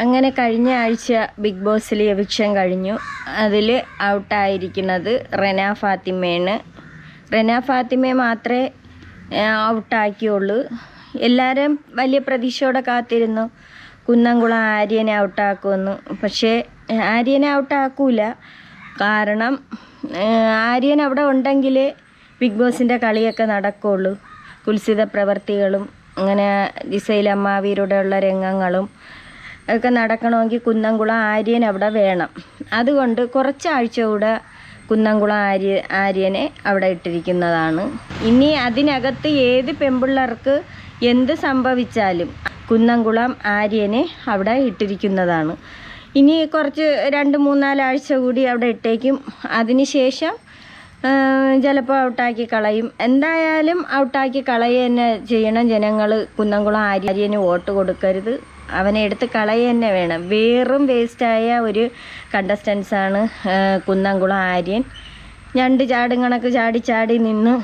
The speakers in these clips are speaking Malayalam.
അങ്ങനെ കഴിഞ്ഞ ആഴ്ച ബിഗ് ബോസിൽ എവിക്ഷൻ കഴിഞ്ഞു. അതിൽ ഔട്ടായിരിക്കുന്നത് റെന ഫാത്തിമയാണ്. റെന ഫാത്തിമയെ മാത്രമേ ഔട്ടാക്കിയുള്ളൂ. എല്ലാവരും വലിയ പ്രതീക്ഷയോടെ കാത്തിരുന്നു കുന്നംകുളം ആര്യനെ ഔട്ടാക്കുമെന്ന്. പക്ഷേ ആര്യനെ ഔട്ടാക്കൂല. കാരണം ആര്യൻ അവിടെ ഉണ്ടെങ്കിൽ ബിഗ് ബോസിൻ്റെ കളിയൊക്കെ നടക്കുകയുള്ളൂ. കുൽസിത പ്രവർത്തികളും അങ്ങനെ ജിസൈൽ അമ്മാവിയുടെ ഉള്ള രംഗങ്ങളും ഒക്കെ നടക്കണമെങ്കിൽ കുന്നംകുളം ആര്യൻ അവിടെ വേണം. അതുകൊണ്ട് കുറച്ചാഴ്ച കൂടെ കുന്നംകുളം ആര്യനെ അവിടെ ഇട്ടിരിക്കുന്നതാണ്. ഇനി അതിനകത്ത് ഏത് പെൺപിള്ളേർക്ക് എന്ത് സംഭവിച്ചാലും കുന്നംകുളം ആര്യനെ അവിടെ ഇട്ടിരിക്കുന്നതാണ്. ഇനി കുറച്ച് 2-3-4 ആഴ്ച കൂടി അവിടെ ഇട്ടേക്കും. അതിനുശേഷം ചിലപ്പോൾ ഔട്ടാക്കി കളയും. എന്തായാലും ഔട്ടാക്കി കളയുക തന്നെ ചെയ്യണം. ജനങ്ങൾ കുന്നംകുളം ആര്യന് വോട്ട് കൊടുക്കരുത്. അവനെ എടുത്ത് കളയുക തന്നെ വേണം. വെറും വേസ്റ്റായ ഒരു കണ്ടസ്റ്റൻസാണ് കുന്നംകുളം ആര്യൻ. ഞണ്ട് ചാടും കണക്ക് ചാടി നിന്ന്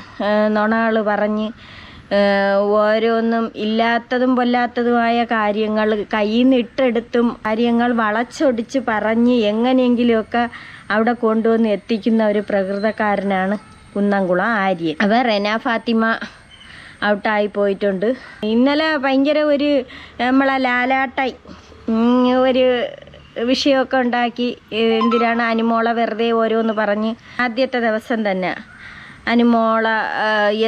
നുണകൾ പറഞ്ഞ് ഓരോന്നും ഇല്ലാത്തതും പൊല്ലാത്തതുമായ കാര്യങ്ങൾ കയ്യിൽ നിന്ന് ഇട്ടെടുത്തും കാര്യങ്ങൾ വളച്ചൊടിച്ച് പറഞ്ഞ് എങ്ങനെയെങ്കിലുമൊക്കെ അവിടെ കൊണ്ടുവന്ന് എത്തിക്കുന്ന ഒരു പ്രകൃതക്കാരനാണ് കുന്നംകുളം ആര്യൻ. അവൻ റെന ഫാത്തിമ ഔട്ടായി പോയിട്ടുണ്ട്. ഇന്നലെ ഭയങ്കര ഒരു നമ്മളെ ലാലാട്ടായി ഒരു വിഷയമൊക്കെ ഉണ്ടാക്കി. എന്തിനാണ് അനുമോളെ വെറുതെ ഓരോന്ന് പറഞ്ഞ് ആദ്യത്തെ ദിവസം തന്നെ അനുമോള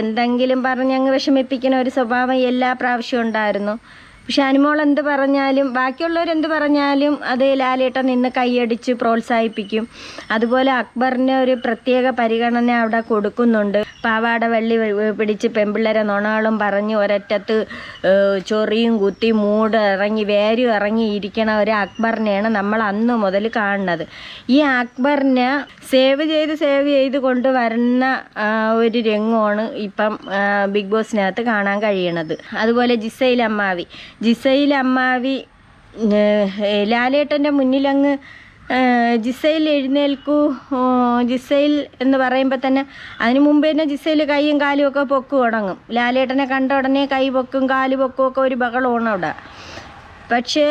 എന്തെങ്കിലും പറഞ്ഞങ്ങ് വിഷമിപ്പിക്കുന്ന ഒരു സ്വഭാവം എല്ലാ പ്രാവശ്യവും ഉണ്ടായിരുന്നു. പക്ഷെ അനുമോൾ എന്ത് പറഞ്ഞാലും ബാക്കിയുള്ളവരെന്ത് പറഞ്ഞാലും അത് ലാലേട്ടൻ നിന്ന് കൈയടിച്ച് പ്രോത്സാഹിപ്പിക്കും. അതുപോലെ അക്ബറിന് ഒരു പ്രത്യേക പരിഗണന അവിടെ കൊടുക്കുന്നുണ്ട്. പാവാട വെള്ളി പിടിച്ച് പെൺപിള്ളേരെ നുണകളും പറഞ്ഞ് ഒരറ്റത്ത് ചൊറിയും കുത്തി ഇറങ്ങി വേരും ഇറങ്ങി ഇരിക്കണ ഒരു അക്ബറിനെയാണ് നമ്മൾ അന്ന് മുതൽ കാണുന്നത്. ഈ അക്ബറിനെ സേവ് ചെയ്ത് കൊണ്ടുവരുന്ന ഒരു രംഗമാണ് ഇപ്പം ബിഗ് ബോസിനകത്ത് കാണാൻ കഴിയണത്. അതുപോലെ ജിസൈൽ അമ്മാവി ലാലേട്ടൻ്റെ മുന്നിലങ്ങ് ജിസൈൽ എഴുന്നേൽക്കൂ ജിസൈൽ എന്ന് പറയുമ്പോൾ തന്നെ അതിന് മുമ്പ് തന്നെ ജിസൈൽ കൈയും കാലും ഒക്കെ പൊക്ക് തുടങ്ങും. ലാലേട്ടനെ കണ്ട ഉടനെ കൈ പൊക്കും കാല് പൊക്കും ഒക്കെ ഒരു ബഹളമാണ് അവിടെ. പക്ഷേ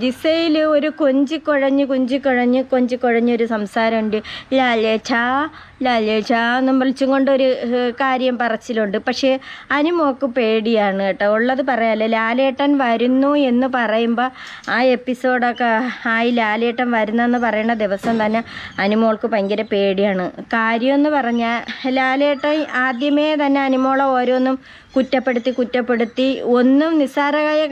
ജിസൈൽ ഒരു കൊഞ്ചിക്കൊഴഞ്ഞൊരു സംസാരമുണ്ട്. ലാലേച്ചാ എന്നും വിളിച്ചും കൊണ്ടൊരു കാര്യം പറച്ചിലുണ്ട്. പക്ഷേ അനുമോക്ക് പേടിയാണ് കേട്ടോ. ഉള്ളത് പറയാമല്ലോ. ലാലേട്ടൻ വരുന്നു എന്ന് പറയുമ്പോൾ ആ എപ്പിസോഡൊക്കെ ആയി ലാലേട്ടൻ വരുന്നെന്ന് പറയുന്ന ദിവസം തന്നെ അനുമോൾക്ക് ഭയങ്കര പേടിയാണ്. കാര്യമെന്ന് പറഞ്ഞാൽ ലാലേട്ടൻ ആദ്യമേ തന്നെ അനുമോളെ ഓരോന്നും കുറ്റപ്പെടുത്തി ഒന്നും നിസ്സാരമായ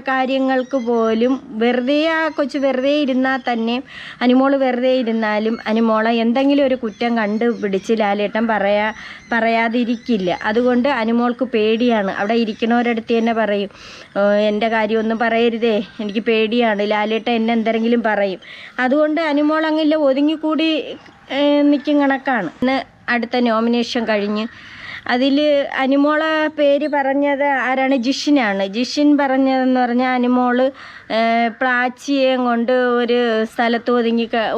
കാര്യങ്ങൾക്ക് പോലും വെറുതെ ഇരുന്നാൽ തന്നെ അനുമോൾ വെറുതെ ഇരുന്നാലും അനുമോളെ എന്തെങ്കിലും ഒരു കുറ്റം കണ്ടുപിടിച്ച് ലാലേട്ടൻ പറയാതിരിക്കില്ല. അതുകൊണ്ട് അനുമോൾക്ക് പേടിയാണ്. അവിടെ ഇരിക്കണവരടുത്ത് തന്നെ പറയും, എൻ്റെ കാര്യമൊന്നും പറയരുതേ, എനിക്ക് പേടിയാണ്, ലാലേട്ടൻ എന്നെ എന്തെങ്കിലും പറയും. അതുകൊണ്ട് അനുമോൾ അങ്ങനെ ഒതുങ്ങിക്കൂടി നിൽക്കും കണക്കാണ്. ഇന്ന് അടുത്ത നോമിനേഷൻ കഴിഞ്ഞ് അതിൽ അനുമോളെ പേര് പറഞ്ഞത് ആരാണ്? ജിഷിനാണ്. ജിഷിൻ പറഞ്ഞതെന്ന് പറഞ്ഞാൽ അനുമോള് പ്ലാച്ചിയേയും കൊണ്ട് ഒരു സ്ഥലത്ത്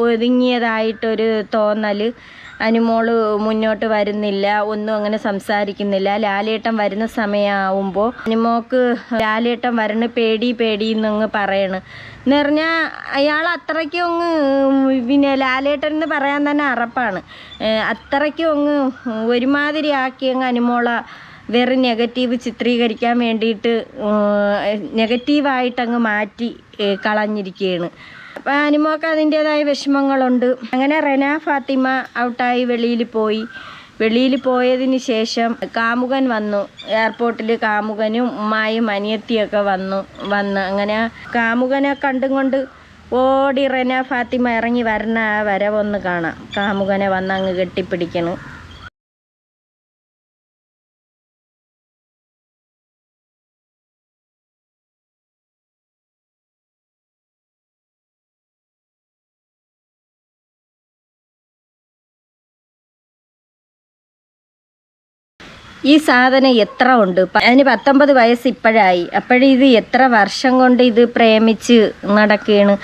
ഒതുങ്ങിയതായിട്ടൊരു തോന്നൽ. അനുമോള് മുന്നോട്ട് വരുന്നില്ല, ഒന്നും അങ്ങനെ സംസാരിക്കുന്നില്ല. ലാലേട്ടൻ വരുന്ന സമയമാവുമ്പോൾ അനുമോക്ക് ലാലേട്ടൻ വരണ പേടി എന്നങ്ങ് പറയണ് എന്ന് പറഞ്ഞാൽ അയാൾ അത്രയ്ക്കും അങ്ങ് ലാലേട്ടൻ എന്ന് പറയാൻ തന്നെ അറപ്പാണ്. അത്രയ്ക്കും അങ്ങ് ഒരുമാതിരി ആക്കി അങ്ങ് അനുമോള വേറെ നെഗറ്റീവ് ചിത്രീകരിക്കാൻ വേണ്ടിയിട്ട് നെഗറ്റീവായിട്ടങ്ങ് മാറ്റി കളഞ്ഞിരിക്കുകയാണ്. അപ്പം അനുമോക്ക് അതിൻ്റേതായ വിഷമങ്ങളുണ്ട്. അങ്ങനെ റെന ഫാത്തിമ ഔട്ടായി വെളിയിൽ പോയതിന് ശേഷം കാമുകൻ വന്നു. എയർപോർട്ടിൽ കാമുകനും ഉമ്മായും അനിയത്തിയൊക്കെ വന്ന് അങ്ങനെ കാമുകനെ കണ്ടും കൊണ്ട് ഓടി റെന ഫാത്തിമ ഇറങ്ങി വരണ വരവൊന്ന് കാണാം. കാമുകനെ വന്ന് അങ്ങ് കെട്ടിപ്പിടിക്കണം. ഈ സാധനം എത്ര ഉണ്ട്? അതിന് 19 വയസ്സ് ഇപ്പോഴായി. അപ്പോഴിത് എത്ര വർഷം കൊണ്ട് ഇത് പ്രേമിച്ച് നടക്കുകയാണ്.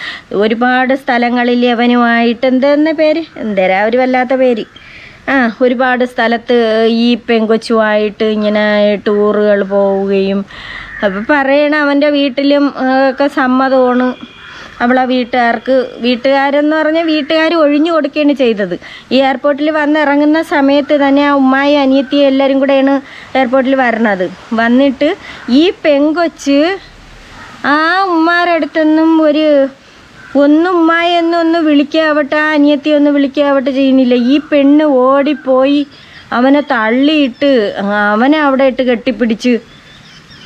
ഒരുപാട് സ്ഥലങ്ങളിൽ അവനുമായിട്ട് എന്തെന്ന പേര് എന്തേരാ ഒരു വല്ലാത്ത പേര് ഒരുപാട് സ്ഥലത്ത് ഈ പെങ്കൊച്ചുമായിട്ട് ഇങ്ങനെ ടൂറുകൾ പോവുകയും അപ്പോൾ പറയണ അവൻ്റെ വീട്ടിലും ഒക്കെ സമ്മതമാണ്. അവളെ വീട്ടുകാരെന്ന് പറഞ്ഞാൽ വീട്ടുകാർ ഒഴിഞ്ഞു കൊടുക്കുകയാണ് ചെയ്തത്. ഈ എയർപോർട്ടിൽ വന്ന് ഇറങ്ങുന്ന സമയത്ത് തന്നെ ആ ഉമ്മായി അനിയത്തി എല്ലാവരും കൂടെയാണ് എയർപോർട്ടിൽ വരണത്. വന്നിട്ട് ഈ പെങ്കൊച്ച് ആ ഉമ്മാരുടെ അടുത്തൊന്നും ഒന്നും ഉമ്മായെന്നൊന്ന് വിളിക്കാവട്ടെ, ആ അനിയത്തി ഒന്ന് വിളിക്കാവട്ടെ ചെയ്യുന്നില്ല. ഈ പെണ്ണ് ഓടിപ്പോയി അവനെ തള്ളിയിട്ട് അവനെ അവിടെ ഇട്ട് കെട്ടിപ്പിടിച്ച്.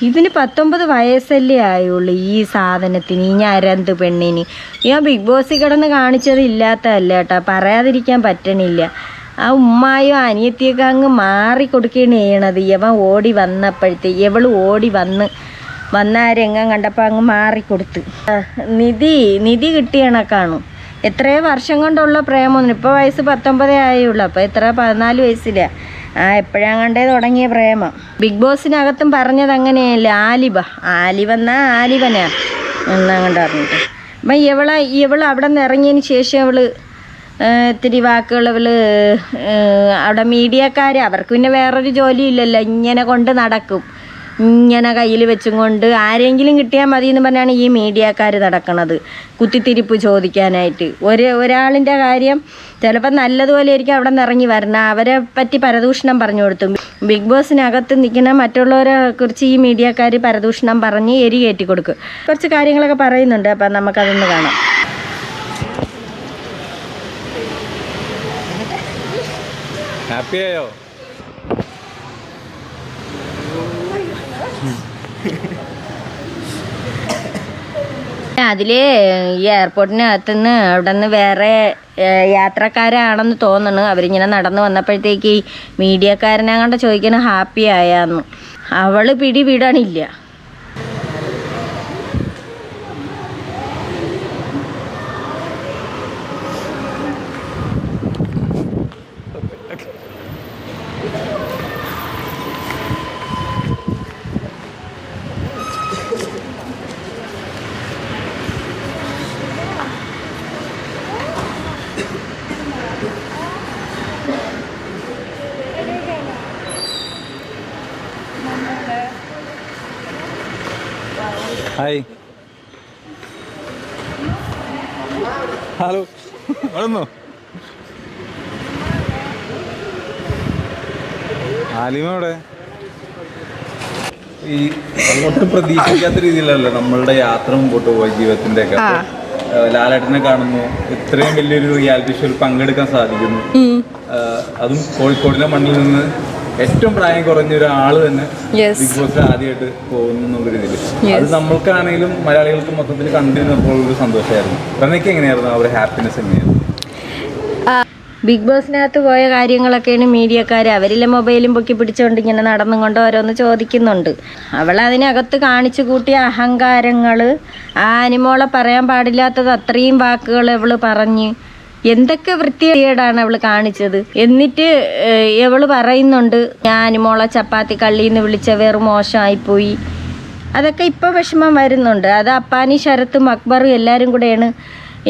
ഇതിന് 19 വയസ്സല്ലേ ആയുള്ളൂ ഈ സാധനത്തിന്, ഈ ഞരന്ത് പെണ്ണിന്. ഞാൻ ബിഗ് ബോസിൽ കിടന്ന് കാണിച്ചത് ഇല്ലാത്തതല്ല കേട്ടോ, പറയാതിരിക്കാൻ പറ്റണില്ല. ആ ഉമ്മായും അനിയത്തിയൊക്കെ അങ്ങ് മാറി കൊടുക്കുകയാണ് ചെയ്യണത്. ഇവള് ഓടി വന്ന ആ രംഗം കണ്ടപ്പോൾ അങ്ങ് മാറിക്കൊടുത്ത്. നിധി കിട്ടിയ കണക്കാണു. എത്രയോ വർഷം കൊണ്ടുള്ള പ്രേമൊന്നും. ഇപ്പോൾ വയസ്സ് 19 ആയുള്ളൂ. അപ്പോൾ 14 വയസ്സില്ല. എപ്പോഴാണ് കണ്ടേ തുടങ്ങിയ പ്രേമം. ബിഗ് ബോസിനകത്തും പറഞ്ഞത് അങ്ങനെയല്ല. ആലിവെന്നാ ആലിവനാ എന്നങ്ങോട്ട് പറഞ്ഞിട്ട്. അപ്പം ഇവള് അവിടെ നിന്ന് ഇറങ്ങിയതിന് ശേഷം ഇത്തിരി വാക്കുകൾ അവിടെ മീഡിയക്കാർ, അവർക്ക് പിന്നെ വേറൊരു ജോലി ഇല്ലല്ലോ, ഇങ്ങനെ കൊണ്ട് നടക്കും. ഇങ്ങനെ കയ്യിൽ വെച്ചും കൊണ്ട് ആരെങ്കിലും കിട്ടിയാൽ മതി എന്ന് പറഞ്ഞാണ് ഈ മീഡിയക്കാർ നടക്കണത്, കുത്തിത്തിരിപ്പ് ചോദിക്കാനായിട്ട്. ഒരാളിൻ്റെ കാര്യം ചിലപ്പോൾ നല്ലതുപോലെ ആയിരിക്കും അവിടെ നിന്ന് ഇറങ്ങി വരണം, അവരെ പറ്റി പരദൂഷണം പറഞ്ഞു കൊടുത്തു. ബിഗ് ബോസിനകത്ത് നിൽക്കുന്ന മറ്റുള്ളവരെ കുറിച്ച് ഈ മീഡിയക്കാർ പരദൂഷണം പറഞ്ഞ് കയറ്റി കൊടുക്കും. കുറച്ച് കാര്യങ്ങളൊക്കെ പറയുന്നുണ്ട്. അപ്പം നമുക്കതൊന്ന് കാണാം. ഹാപ്പിയായോ? അതിൽ ഈ എയർപോർട്ടിനകത്തുനിന്ന് അവിടെ നിന്ന് വേറെ യാത്രക്കാരാണെന്ന് തോന്നുന്നു. അവരിങ്ങനെ നടന്ന് വന്നപ്പോഴത്തേക്ക് മീഡിയക്കാരനങ്ങാണ്ട് ചോദിക്കണ ഹാപ്പി ആയാന്ന്. അവള് പിടിവിടണില്ല. Hi, hello, വളർന്നോ? ആലിമോടെ ഈ ഒട്ടും പ്രതീക്ഷിക്കാത്ത രീതിയിലല്ല നമ്മളുടെ യാത്ര മുമ്പോട്ട് പോയി ജീവിതത്തിന്റെ ഒക്കെ. ലാലേട്ടനെ കാണുന്നു, ഇത്രയും വലിയൊരു റിയാലിറ്റി ഷോയിൽ പങ്കെടുക്കാൻ സാധിക്കുന്നു. അതും കോഴിക്കോടിന്റെ മണ്ണിൽ നിന്ന് ഏറ്റവും പ്രായം കുറഞ്ഞ ഒരാള് തന്നെ ബിഗ് ബോസിൽ ആദ്യമായിട്ട് പോകുന്നു എന്നുള്ളൊരു ഇതിൽ അത് നമ്മൾക്കാണെങ്കിലും മലയാളികൾക്ക് മൊത്തത്തിൽ കണ്ടിരുന്നപ്പോൾ ഒരു സന്തോഷമായിരുന്നു. പ്രണയ്ക്ക് എങ്ങനെയായിരുന്നു ആ ഒരു ഹാപ്പിനെസ് എങ്ങനെയായിരുന്നു? ബിഗ് ബോസിനകത്ത് പോയ കാര്യങ്ങളൊക്കെയാണ് മീഡിയക്കാർ അവരിലെ മൊബൈലും പൊക്കി പിടിച്ചുകൊണ്ട് ഇങ്ങനെ നടന്നും കൊണ്ട് ഓരോന്ന് ചോദിക്കുന്നുണ്ട്. അവൾ അതിനകത്ത് കാണിച്ചു കൂട്ടിയ അഹങ്കാരങ്ങൾ, ആ അനിമോളെ പറയാൻ പാടില്ലാത്തത് അത്രയും വാക്കുകൾ അവൾ പറഞ്ഞ് എന്തൊക്കെ വൃത്തികേടാണ് അവൾ കാണിച്ചത്. എന്നിട്ട് അവൾ പറയുന്നുണ്ട് ഞാൻ അനിമോളെ ചപ്പാത്തി കള്ളിന്ന് വിളിച്ച വെറും മോശമായിപ്പോയി. അതൊക്കെ ഇപ്പോൾ വിഷമം വരുന്നുണ്ട്. അത് അപ്പാനി ശരത്തും അക്ബറും എല്ലാവരും കൂടെയാണ്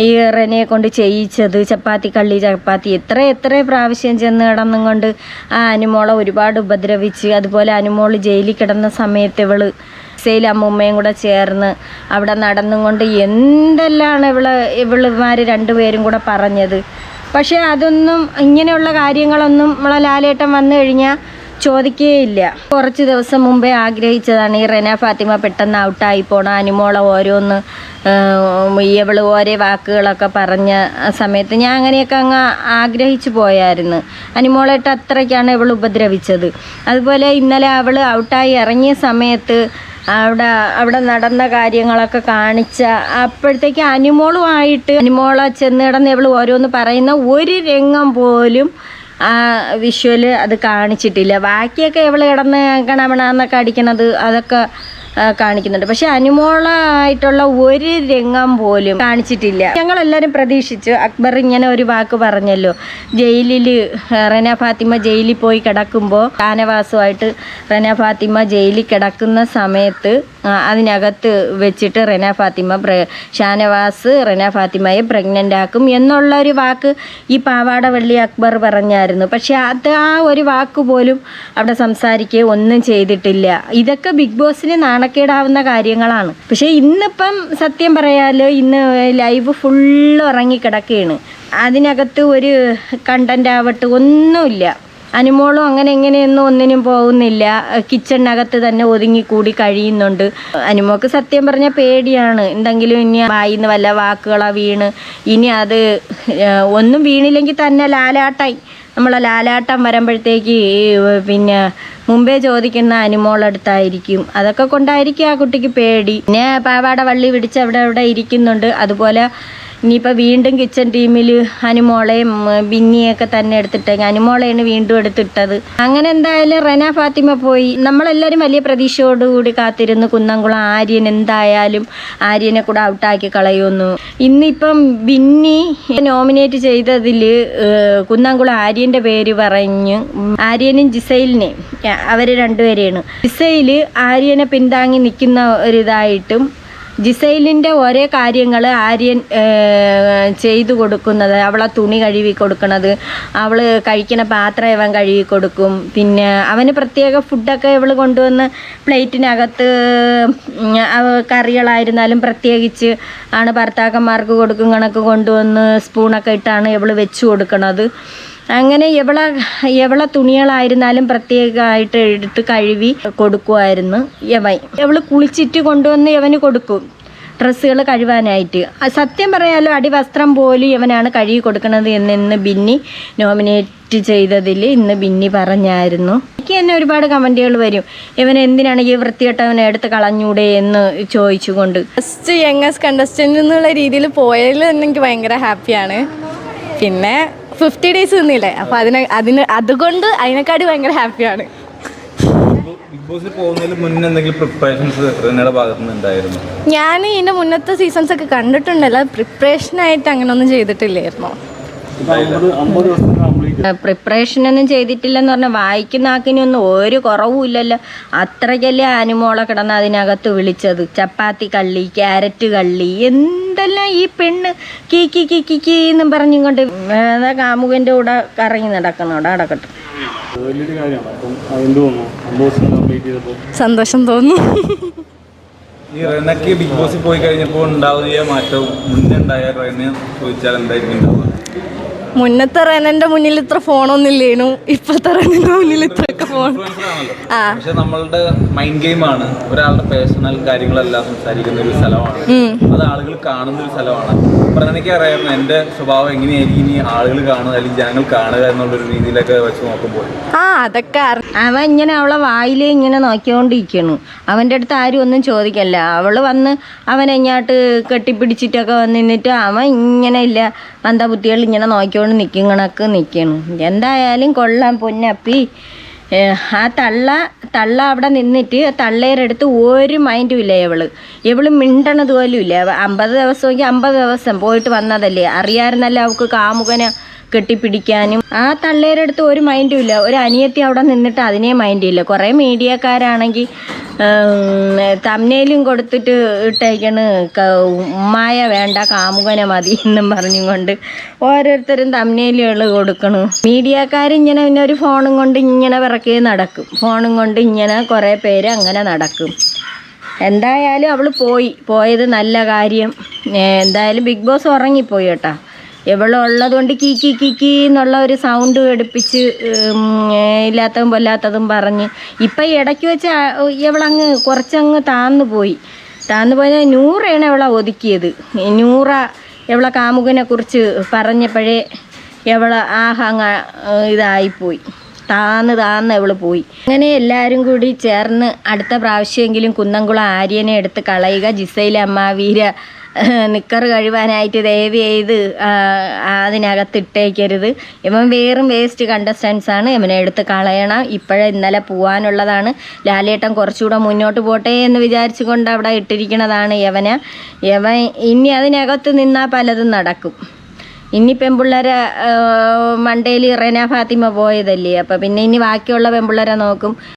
ഈ റെനയെ കൊണ്ട് ചെയ്യിച്ചത്. ചപ്പാത്തി എത്ര പ്രാവശ്യം ചെന്ന് കിടന്നും കൊണ്ട് ആ അനിമോളെ ഒരുപാട് ഉപദ്രവിച്ച്. അതുപോലെ അനിമോൾ ജയിലിൽ കിടന്ന സമയത്ത് സെയിൽ അമ്മൂമ്മയും കൂടെ ചേർന്ന് അവിടെ നടന്നും കൊണ്ട് എന്തെല്ലാം ഇവളുമാർ രണ്ടുപേരും കൂടെ പറഞ്ഞത്. പക്ഷേ അതൊന്നും ഇങ്ങനെയുള്ള കാര്യങ്ങളൊന്നും നമ്മളെ ലാലേട്ടൻ വന്നു കഴിഞ്ഞാൽ ചോദിക്കുകയില്ല. കുറച്ച് ദിവസം മുമ്പേ ആഗ്രഹിച്ചതാണ് ഈ റെന ഫാത്തിമ പെട്ടെന്ന് ഔട്ടായി പോണ അനിമോളെ ഓരോന്ന് ഇവള് ഓരോ വാക്കുകളൊക്കെ പറഞ്ഞ സമയത്ത് ഞാൻ അങ്ങനെയൊക്കെ അങ്ങ് ആഗ്രഹിച്ചു പോയായിരുന്നു. അനിമോളായിട്ട് അത്രയ്ക്കാണ് ഇവൾ ഉപദ്രവിച്ചത്. അതുപോലെ ഇന്നലെ അവൾ ഔട്ടായി ഇറങ്ങിയ സമയത്ത് അവിടെ നടന്ന കാര്യങ്ങളൊക്കെ കാണിച്ച അപ്പോഴത്തേക്ക് അനിമോളെ ചെന്ന് കിടന്ന് ഇവൾ ഓരോന്ന് പറയുന്ന ഒരു രംഗം പോലും ആ വിഷ്വല് അത് കാണിച്ചിട്ടില്ല. ബാക്കിയൊക്കെ ഇവൾ കിടന്ന് കണമണന്നൊക്കെ അടിക്കണത് അതൊക്കെ കാണിക്കുന്നുണ്ട്. പക്ഷെ അനിമോളായിട്ടുള്ള ഒരു രംഗം പോലും കാണിച്ചിട്ടില്ല. ഞങ്ങളെല്ലാവരും പ്രതീക്ഷിച്ചു. അക്ബർ ഇങ്ങനെ ഒരു വാക്ക് പറഞ്ഞല്ലോ, റെന ഫാത്തിമ ജയിലിൽ പോയി കിടക്കുമ്പോൾ ഷാനവാസുമായിട്ട് റെന ഫാത്തിമ ജയിലിൽ കിടക്കുന്ന സമയത്ത് അതിനകത്ത് വെച്ചിട്ട് ഷാനവാസ് റെന ഫാത്തിമയെ പ്രഗ്നൻ്റ് ആക്കും എന്നുള്ളൊരു വാക്ക് ഈ പാവാടവള്ളി അക്ബർ പറഞ്ഞായിരുന്നു. പക്ഷെ അത് ആ ഒരു വാക്ക് പോലും അവിടെ സംസാരിക്കുകയോ ഒന്നും ചെയ്തിട്ടില്ല. ഇതൊക്കെ ബിഗ് ബോസിന് നാണക്കേടാവുന്ന കാര്യങ്ങളാണ്. പക്ഷേ ഇന്നിപ്പം സത്യം പറയാലോ, ഇന്ന് ലൈവ് ഫുള്ള് ഉറങ്ങിക്കിടക്കുകയാണ്. അതിനകത്ത് ഒരു കണ്ടൻ്റ് ആവട്ടെ ഒന്നുമില്ല. അനുമോളും അങ്ങനെ എങ്ങനെയൊന്നും ഒന്നിനും പോകുന്നില്ല. കിച്ചണിനകത്ത് തന്നെ ഒതുങ്ങിക്കൂടി കഴിയുന്നുണ്ട്. അനുമോൾക്ക് സത്യം പറഞ്ഞാൽ പേടിയാണ്, എന്തെങ്കിലും ഇനി വായിന്ന് വല്ല വാക്കുകളാ വീണ് ഇനി അത് ഒന്നും വീണില്ലെങ്കിൽ തന്നെ ലാലാട്ടായി. നമ്മളെ ലാലാട്ടം വരുമ്പോഴത്തേക്ക് പിന്നെ മുമ്പേ ചോദിക്കുന്ന അനുമോളടുത്തായിരിക്കും. അതൊക്കെ കൊണ്ടായിരിക്കും ആ കുട്ടിക്ക് പേടി. പിന്നെ പാവാട വള്ളി പിടിച്ച് അവിടെ ഇരിക്കുന്നുണ്ട്. അതുപോലെ ഇനിയിപ്പോൾ വീണ്ടും കിച്ചൺ ടീമിൽ അനുമോളെയും ബിന്നിയൊക്കെ തന്നെ എടുത്തിട്ടെങ്കിൽ അനുമോളെയാണ് വീണ്ടും എടുത്തിട്ടത്. അങ്ങനെ എന്തായാലും റെന ഫാത്തിമ പോയി. നമ്മളെല്ലാവരും വലിയ പ്രതീക്ഷയോടുകൂടി കാത്തിരുന്നു കുന്നംകുളം ആര്യൻ എന്തായാലും ആര്യനെ കൂടെ ഔട്ടാക്കി കളയുമെന്നു. ഇന്നിപ്പം ബിന്നി നോമിനേറ്റ് ചെയ്തതിൽ കുന്നംകുളം ആര്യൻ്റെ പേര് പറഞ്ഞ് ആര്യനും ജിസൈലിനെ അവർ രണ്ടുപേരെയാണ്. ജിസൈൽ ആര്യനെ പിന്താങ്ങി നിൽക്കുന്ന ഒരിതായിട്ടും ജിസൈലിൻ്റെ ഓരോ കാര്യങ്ങൾ ആര്യൻ ചെയ്തു കൊടുക്കുന്നത്, അവളെ തുണി കഴുകി കൊടുക്കണത്, അവൾ കഴിക്കുന്ന പാത്രം ഇവൻ കഴുകി കൊടുക്കും. പിന്നെ അവന് പ്രത്യേക ഫുഡൊക്കെ ഇവൾ കൊണ്ടുവന്ന് പ്ലേറ്റിനകത്ത് കറികളായിരുന്നാലും പ്രത്യേകിച്ച് ആണ് ഭർത്താക്കന്മാർക്ക് കൊടുക്കും കണക്ക് കൊണ്ടുവന്ന് സ്പൂണൊക്കെ ഇട്ടാണ് ഇവൾ വെച്ച് കൊടുക്കണത്. അങ്ങനെ എവളെ തുണികളായിരുന്നാലും പ്രത്യേകമായിട്ട് എടുത്ത് കഴുകി കൊടുക്കുമായിരുന്നു. ഇവള് കുളിച്ചിട്ട് കൊണ്ടുവന്ന് ഇവന് കൊടുക്കും ഡ്രസ്സുകൾ കഴുകാനായിട്ട്. സത്യം പറയാലോ, അടിവസ്ത്രം പോലും ഇവനാണ് കഴുകി കൊടുക്കുന്നത് എന്ന് ബിന്നി നോമിനേറ്റ് ചെയ്തതിൽ ഇന്ന് ബിന്നി പറഞ്ഞായിരുന്നു. എനിക്ക് തന്നെ ഒരുപാട് കമൻറ്റുകൾ വരും, ഇവൻ എന്തിനാണ് ഈ വൃത്തികെട്ടവനെ എടുത്ത് കളഞ്ഞൂടെ എന്ന് ചോദിച്ചുകൊണ്ട്. ഫസ്റ്റ് യങ്ങസ്റ്റ് കണ്ടസ്റ്റൻ്റ് എന്നുള്ള രീതിയിൽ പോയതിൽ തന്നെ എനിക്ക് ഭയങ്കര ഹാപ്പിയാണ്. പിന്നെ 50 days നിന്നില്ലേ, അപ്പോൾ അതുകൊണ്ട് അതിനെക്കാട്ടി ഭയങ്കര ഹാപ്പിയാണ്. ബിഗ് ബോസിൽ പോകുന്നതിന് മുന്നേ എന്തെങ്കിലും പ്രിപ്പറേഷൻസ് റെനയുടെ ഭാഗത്തു നിന്ന് ഉണ്ടായിരുന്നു? ഞാൻ ഇതിൻ്റെ മുന്നത്തെ സീസൺസ് ഒക്കെ കണ്ടിട്ടുണ്ടല്ലോ, പ്രിപ്പറേഷനായിട്ട് അങ്ങനെയൊന്നും ചെയ്തിട്ടില്ലായിരുന്നു. പ്രിപ്പറേഷനൊന്നും ചെയ്തിട്ടില്ലെന്ന് പറഞ്ഞാൽ വായിക്കുന്ന ആക്കിനൊന്നും ഒരു കുറവുമില്ലല്ലോ. അത്രയ്ക്കല്ലേ അനുമോളെ കിടന്ന് അതിനകത്ത് വിളിച്ചത്. ചപ്പാത്തി കള്ളി, ക്യാരറ്റ് കള്ളി, എന്തെല്ലാം ഈ പെണ്ണ് കീ എന്നും പറഞ്ഞുകൊണ്ട് കാമുകൻ്റെ കൂടെ കറങ്ങി നടക്കണം. അവിടെ നടക്കട്ടെ. സന്തോഷം തോന്നുന്നു. ഈ റെനയ്ക്ക് ബിഗ് ബോസിൽ പോയി കഴിഞ്ഞപ്പോൾ ഉണ്ടാവുന്ന മാറ്റവും മുന്നേ ഉണ്ടായ റെനെ ചോദിച്ചാൽ എന്തായിരിക്കും ഉണ്ടാവുക? മുന്നത്തെ റെനന്റെ മുന്നിൽ ഇത്ര ഫോണൊന്നും ഇല്ലേനു, ഇപ്പോഴത്തെ റെനന്റെ മുന്നിൽ ഇത്രയൊക്കെ ഫോൺ. പക്ഷെ നമ്മളുടെ മൈൻഡ് ഗെയിമാണ്, ഒരാളുടെ പേഴ്സണൽ കാര്യങ്ങളെല്ലാം സംസാരിക്കുന്ന ഒരു സ്ഥലമാണ്, അത് ആളുകൾ കാണുന്ന ഒരു സ്ഥലമാണ്. എനിക്ക് അറിയാമായിരുന്നു എൻ്റെ സ്വഭാവം എങ്ങനെയായിരിക്കും ഇനി ആളുകൾ കാണുക അല്ലെങ്കിൽ ജനങ്ങൾ കാണുക എന്നുള്ളൊരു രീതിയിലൊക്കെ വെച്ച് നോക്കുമ്പോൾ അതൊക്കെ അവൻ ഇങ്ങനെ അവളെ വായിലേ ഇങ്ങനെ നോക്കിക്കൊണ്ടിരിക്കണു. അവൻ്റെ അടുത്ത് ആരും ഒന്നും ചോദിക്കല്ല. അവൾ വന്ന് അവനെ ഇങ്ങോട്ട് കെട്ടിപ്പിടിച്ചിട്ടൊക്കെ വന്ന് നിന്നിട്ട് അവൻ ഇങ്ങനെ ഇല്ല മന്ദബുദ്ധികൾ ഇങ്ങനെ നോക്കിക്കൊണ്ട് നിൽക്കും കണക്ക് നിൽക്കണു. എന്തായാലും കൊള്ളാം പൊന്നപ്പി. ആ തള്ള അവിടെ നിന്നിട്ട് തള്ളേരുടെ അടുത്ത് ഒരു മൈൻഡും ഇല്ല. ഇവള് മിണ്ടണത് പോലും ഇല്ല. 50 ദിവസമെങ്കിൽ 50 ദിവസം പോയിട്ട് വന്നതല്ലേ, അറിയാമായിരുന്നല്ലോ അവൾക്ക് കാമുകനെ കെട്ടിപ്പിടിക്കാനും. ആ തള്ളേരുടെ അടുത്ത് ഒരു മൈൻഡും ഇല്ല. ഒരു അനിയത്തി അവിടെ നിന്നിട്ട് അതിനെ മൈൻഡ് ഇല്ല. കുറേ മീഡിയക്കാരാണെങ്കിൽ തമ്നയിലും കൊടുത്തിട്ട് ഇട്ടേക്കണ് ഉമ്മായ വേണ്ട കാമുകനെ മതി എന്നും പറഞ്ഞും കൊണ്ട് ഓരോരുത്തരും തമ്നയിലുകൾ കൊടുക്കണു. മീഡിയക്കാരിങ്ങനെ പിന്നെ ഒരു ഫോണും കൊണ്ട് ഇങ്ങനെ പിറക്കേ നടക്കും. ഫോണും കൊണ്ട് ഇങ്ങനെ കുറേ പേര് അങ്ങനെ നടക്കും. എന്തായാലും അവൾ പോയത് നല്ല കാര്യം. എന്തായാലും ബിഗ് ബോസ് ഉറങ്ങിപ്പോയി കേട്ടോ. ഇവളുള്ളത് കൊണ്ട് കീ എന്നുള്ള ഒരു സൗണ്ട് എടുപ്പിച്ച് ഇല്ലാത്തതും കൊല്ലാത്തതും പറഞ്ഞ് ഇപ്പം ഇടയ്ക്ക് വെച്ച് ഇവളങ്ങ് കുറച്ചങ്ങ് താന്നു പോയാൽ നൂറയാണ് ഇവളെ ഒതുക്കിയത്. നൂറ ഇവളെ കാമുകനെ കുറിച്ച് പറഞ്ഞപ്പോഴേ ഇവളെ അങ്ങ് ഇതായിപ്പോയി, താന്ന് ഇവള് പോയി. അങ്ങനെ എല്ലാവരും കൂടി ചേർന്ന് അടുത്ത പ്രാവശ്യമെങ്കിലും കുന്നംകുളം ആര്യനെ എടുത്ത് കളയുക. ജിസൈൽ അമ്മ വീര നിക്കറ് കഴുകാനായിട്ട് ദയവ് ചെയ്ത് അതിനകത്ത് ഇട്ടേക്കരുത്. ഇവൻ വേറും വേസ്റ്റ് കണ്ടസ്റ്റൻസാണ്, ഇവനെ എടുത്ത് കളയണം. ഇന്നലെ പോകാനുള്ളതാണ്. ലാലേട്ടൻ കുറച്ചുകൂടെ മുന്നോട്ട് പോട്ടെ എന്ന് വിചാരിച്ചു കൊണ്ട് അവിടെ ഇട്ടിരിക്കണതാണ് യവൻ ഇനി അതിനകത്ത് നിന്നാൽ പലതും നടക്കും. ഇനി പെൺപിള്ളേരെ മണ്ടയിൽ റെന ഫാത്തിമ പോയതല്ലേ, അപ്പം പിന്നെ ഇനി ബാക്കിയുള്ള പെൺപിള്ളേരെ നോക്കും.